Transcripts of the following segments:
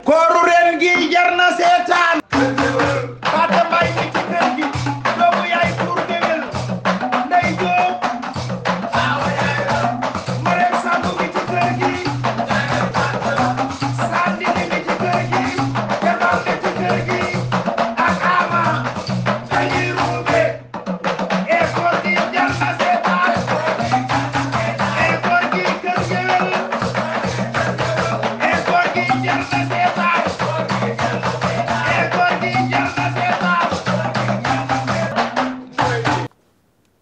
kooru ren gi jar na seetaan Fatou Mbaye mi ci kër gi doomu yaay pour géwél Ndey Jóob Marème Samb mi ci kër gi Sandini mi ci kër gi Jamal mi ci kër gi ak Ama dañuy ruube e koor gi jar na seetaan e koor gi kër géwél e koor gi jar na seetaan e koor gi jar na seetaan.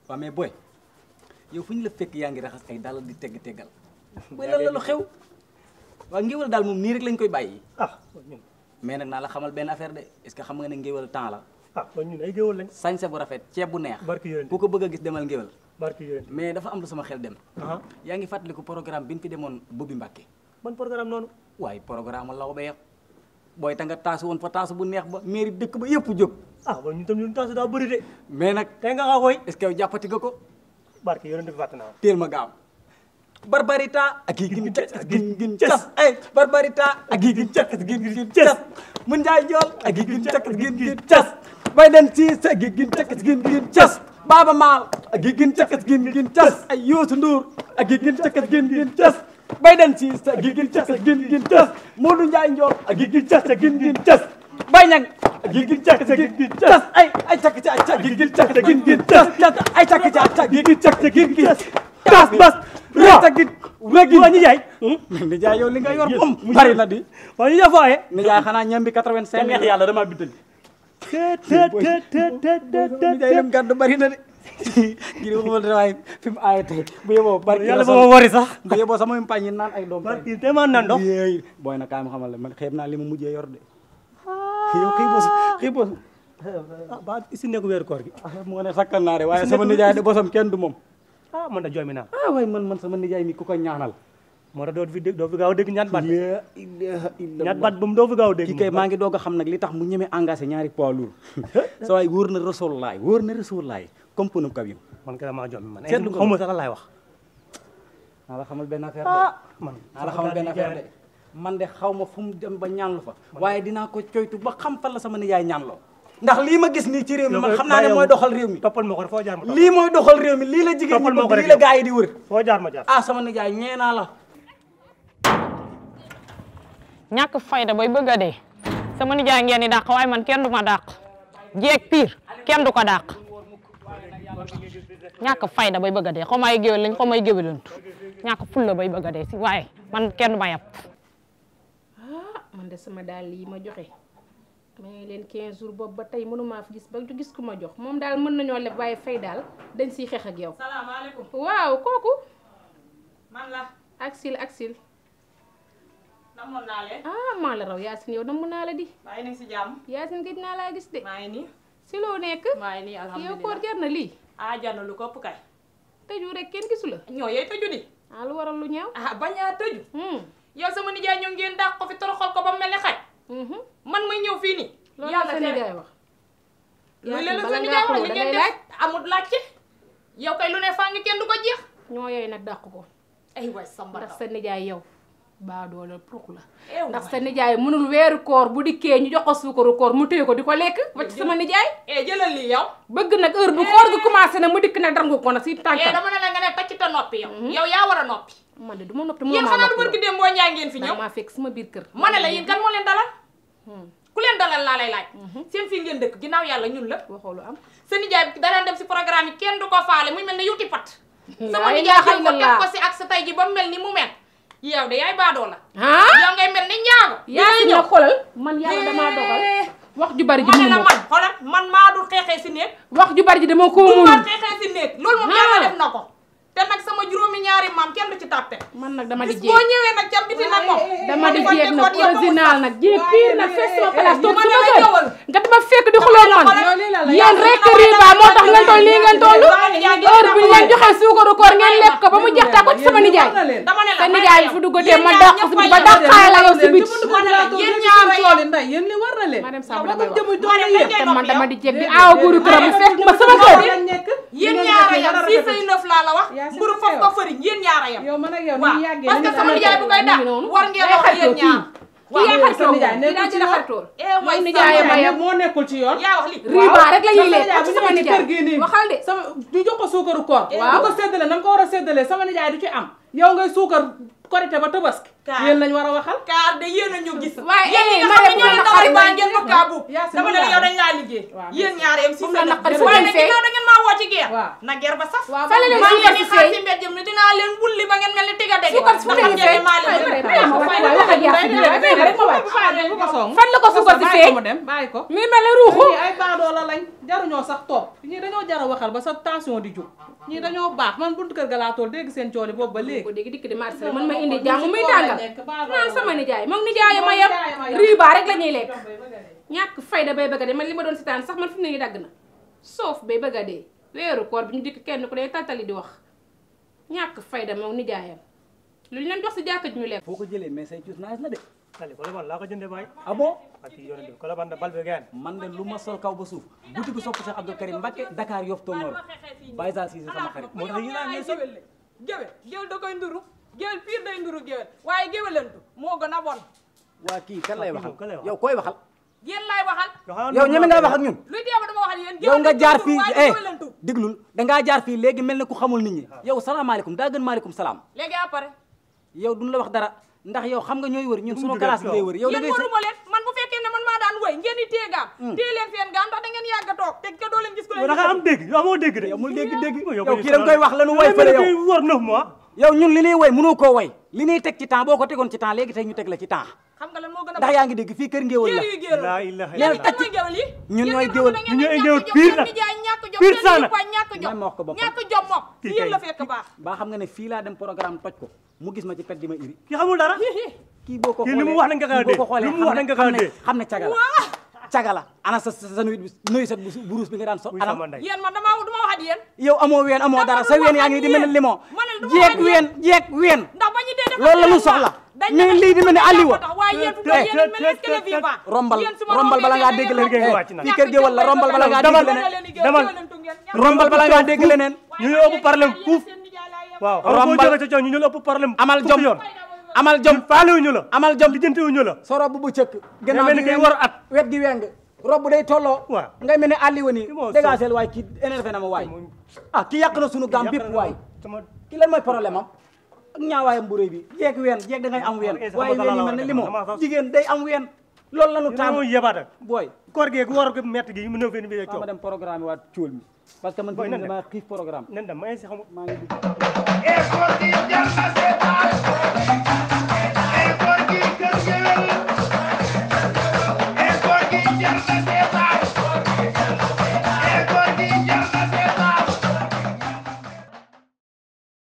waaw mais boy yow fu ñu la fekk yaa ngi raxas ay dàll di teggal boy lan la lu xew waaw ngéwél daal moom nii rek lañ koy bàyyi mais nag naa la xamal benn affaire de est-ce que xam nga ne ngéwél temps la ñun ay géwél lañ sañse bu rafet ceeb bu neex barki yéen ku ko bëgg a gis demal ngéwél barki yéen mais dafa am lu sama xel dem yaa ngi fàttaliku programme bi ñu fi demoon Bobi Mbàkke man programme noonu waaye programme law ba yeex booy ta nga taasu woon fa taasu bu neex ba mairie dëkk ba yëpp jóg ba ñun tam ñun taasu daa bëri de mais nag tey nga xaa koy est-ce que yow jàppati nga ko barki yéen dafa fàtte naa teel ma gaaw barbarita ak yi gin gin cas ay barbarita ak yi gin cak gin cas mun njaay jool ak yi gin cak gin cas bay den si sa gi gin cak gin cas Baaba Maal ak yi gin cak gin cas ay Youssou Ndour ak yi gin cak gin cas bay den si sa gi gin cak gin cas Modou Njaay Njool ak yi gin cak gin cas bay ñang ak yi gin cak gin cas ay cak cak gin cak gin cas ay cak cak gin cak gin cas bas tagit wegi wa nijaay nijaay yow li nga yor moom bari na di wa nijaay fooye nijaay xanaa ñambi 85 neex yàlla dama biddal nijaay lim gàddu bari na de gi waxuma dara waaye fi mu aaye tey bu yeboo bari yàlla ba ma wari sax bu yeboo sama mpañ naan ay doom barki te man nan ndox booy na kaay ma xamal la man xeeb naa li ma mujjee yor de yow xëy bos ba isi nekk weeru koor gi mu ne sakkal naa de waaye sama nijaay de bosam kenn du moom man da jooy mi naa waaye man sama nijaay mi ku ko ñaanal moo tax doo fi gaaw a dégg ñaat baat ñaat baat ba mu doo fi gaaw a dégg kii kay maa ngi doog a xam nag li tax mu ñeme engagé ñaari poids lourd sa waay wóor na Rasulullaay comme punum kaw yi man kay maa jooy mi man seetlu nga xaw ma sax laay wax naa la xamal benn affaire de naa la xamal benn affaire de man de xaw ma fu mu dem ba ñaanlu fa waaye dinaa ko coytu ba xam fan la sama nijaay ñaanloo ndax lii ma gis nii ci réew mi man xam naa ne mooy doxal réew mi toppal ma ko foo jaar ma lii mooy doxal réew mi lii la jigéen ñi bëgg lii la gaa yi di wër foo jaar ma jaar sama nijaay ñee naa la ñàkk fayda bay bëgg a dee sama nijaay ngeen di dàq waaye man kenn du ma dàq jeeg pire kenn du ko dàq ñàkk fayda bay bëgg a dee xaw ma ay géwél lañ xaw ma ay géwélantu ñàkk fulla bay bëgg a dee si waaye man kenn du ma yab man de sama daal yi ma joxe may leen 15 jours boobu ba tey mënumaa fi gis ba gis ku ma jox moom daal mën nañoo leb waaye fay daal dañ siy xeex ak yow. salaamaaleykum. waaw kooku. man la. Aksil. namoon naa leen. maa la raw Yacine yow namm naa la di. maa ngi si jàmm. Yacine gëj naa laa gis de. maa ngi nii. si loo nekk. maa ngi nii alhamdulilah yow koor jar na lii. jar na lu ko ëpp kay. tëju rek kenn gisu la. ñoo yey tëju di. lu waral lu ñaaw. bañ a tëju. yow sama nijaay ñëw ngeen dàq ko fi toroxal ko ba mel ni xaj. man may ñëw fii nii. loolu sa nijaay wax. lu leen sa nijaay wax li ngeen def amul laaj ci. yow kay lu ne faa ngi kenn du ko jeex. ñoo yooyu nag dàq ko. ay waay samba ndax sa nijaay yow baa doole prux la. ndax sa nijaay mënul weeru koor bu dikkee ñu jox ko suukaru koor mu téye ko di ko lekk. wacc sama nijaay. jëlal lii yow. bëgg nag heure bu koor gi commencé na mu dikk nag dangu ko nag si tànkam. dama ne la nga ne tacc te noppi yow. yow yaa war a noppi. man de du ma noppi yéen xanaa du barki dem boo ñaay ngeen fi ñëw. maa fekk sama biir kër. ma ne la yéen kan moo leen dalal. ku leen dalal laa lay laaj. seen fii ngeen dëkk ginnaaw yàlla ñun la. waxoo lu am. sa nijaay danaan dem si programme yi kenn du ko faale muy mel ne yuti pat. sama ay nijaay xay ko teg ko si ak sa tay ji ba mu mel ni mu mel. yow de yaay baadoo la. yow ngay mel ni ñaago. yaa si ñëw xoolal man yàlla damaa dogal. wax ju bari ji ma ne la man xoolal man maa dul xeexee si néeg. wax ju bari ji dama ko mënul. mënul xeexee si néeg loolu moom yàlla def na ko. te nag sama juróomi ñaari maam kenn du ci tàppe. man nag dama di bis jéeg boo ñëwee nag ca biti nag moom. dama di jéeg nag original nag jéeg pire nag fees sama place toog sama kër nga dama fekk di xuloo man yéen rek riba moo tax ngeen toll lii ngeen toll heure bu ñu leen joxee suukaru koor ngeen lekk ko ba mu jeex taa ko ci sama nijaay sa nijaay fu duggatee ma dàq si biti ba dàqaale la yow si biti yéen ñaara nday yéen li war na leen ma dem Samba damay wax jëmuy doole yéen te man dama di jéeg di aaw buuru këram mu fekk ma sama kër yéen ñaara yam 6 ay 9 laa la wax mburu foofu ko fëriñ yéen ñaara yam yow man ak yow waaw ni yàggee parce que sama nijaay bu koy dàq war ngeen wax yéen ñaar kii yaa xaritoo kii daa jël xaritoo mooy nijaay ma yem moo nekkul ci yoon yaa wax li riba rek la ñuy lekk bu sama ñëwee ci nijaay kër gi nii waxal de sama du jox ko suukaru koor waaw bu ko séddale na nga ko war a séddale sama nijaay du ci am yow ngay suukar korité ba tabaski yéen lañ war a waxal kaar de yéen a ñu gis waaye yéen ñi nga xam ne ñoo leen dawal baa ngeen bëgg kaa buub dama ne la yow dañ laa liggéey yéen ñaar yam si la naqari fu waaye ngeen nag fee ginnaaw da ngeen maa woo ci geer waaw na geer ba saf waaw fale leen maa ngi suukar leen di si xaar fee si mbedd mi dinaa leen wulli ba ngeen mel ni tiga dégg suukar si fu ngeen fee fan la ko suukar si fee mu dem bàyyi ko mi mel ne ruuxu ñii ay baadoola lañ jaruñoo sax toog ñii dañoo jar a waxal ba sa tension di jóg ñii dañoo baax man buntu kër ga laa tool dégg seen cooli boobu ba léegi ko dégg dikk di marché man ma indi jàmm muy tàngal naan sama nijaay moom nijaay ma yem riba rek la ñuy lekk ñàkk fayda bay bëgg a dee man li ma doon sitaan sax man fi mu ne nii dagg na soof bay bëgg a dee weeru koor bi ñu dikk kenn ku day taltali di wax ñàkk fayda moom nijaayam lu ñu leen jox si jàkka ji ñu lekk foo ko jëlee mais say cuus naaj la de Allez, Colobane laa ko jëndee baay. ah bon ak kii yore bi Colobane da bal bi gaan. man de lu ma sol kaw ba suuf boutique sopp Cheikh Abdou Karim Mbacké Dakar Yoff Tongoor Baye Sall Cissé sama xarit moo tax yéen a ngi sëb. géwél da koy nduru géwél pire day nduru géwél waaye géwélantu moo gën a bon waa kii kan lay waxal kan lay waxal? yow koy waxal yéen laay waxal yow ñeme nga wax ak ñun luy teew dama waxal yéen yow nga jaar fii waaye géwélantu diglul dangaa jaar fii léegi mel ne ku xamul nit ñi yow salaamaaleykum daa gën maaleykum salaam léegi après yow duñ la wax dara ndax yow xam nga ñooy wër ñun sunu classe bi ngay wër yow da yéen ngay waruma leen man bu fekkee ne man maa daan woy ngeen di téye gaam téye leen seen gaam ndax da ngeen yàgg a toog te ka doo leen gis ko yow da nga am dégg yow amoo dégg de. yow mul dégg yow kii da nga koy wax lanu woy fële yow war 9 mois. yow ñun li ñuy woy mënoo koo woy li ñuy teg ci temps boo ko tegoon ci temps léegi tey ñu teg la ci temps xam nga lan moo gën a ndax yaa ngi dégg fii kër ngéwël la géer yu géer laa ilaha léegi illallah. teg ci géwél yi ñun ñooy géwël ñu ñooy géwél pire nag pire saa nag. ñàkk jom Même ma wax ko boppam. ñàkk jom moom Kii yéen kay. la fekk baax baa xam nga ne fii laa dem programme toj ko mu gis ma ci pet di ma iri ki xamul dara. kii boo ko Kii xoolee li mu wax nañ ko kaa boo ko dee. xoolee Li mu wax nañ ko kaa dee. xam ne caga la caga la ana sa nuyu set bu buruus bi nga daan so muy ana sama ndey. yéen man dama wax ak yéen yow amoo ween amoo dara sa ween yaa ngi di mel ne limon ma ne du ma jeeg wax ween jeeg ween ndax ba ñu dee def loolu la ñu soxla mais lii di mel ne Aliwa waaye yéen fu doon yéen mel est-ce que le vivant rombal bala ngaa dégg leneen ngeen wàcc nag. fii kër géwël la rombal bala ngaa dégg leneen rombal bala ngaa dégg leneen ñu ñoo ëpp problème fuuf. waaw xam nga boo rombal jógee ca coono ñu ñoo ëpp problème. amal fukki jom yoon. amal jom faalewuñu la. amal jom lijjantiwuñu la. sa rob bu cëkk gannaaw mel ni gi kay weng war at. wet gi weng rob day tolloo waaw. ngay mel ne Aliwa nii moo dégagel waay kii énervé na ma waay ah kii yàq na sunu gam bépp waay sama ki lan mooy problème am ak ñaawaayam bu rëy bi jeeg ween jeeg da ngay am ween waaye ween yi mel ne limon jigéen day am ween loolu la ñu moo tàmm yebaat ak. booy koor geeg war ko métti gi mu nëw fii nii bi ma dem programme waat cóol mi parce que man Boy, fi nan dem. dama xiif programme nen dem ma si xam maa ngi Escotillas, almacetas,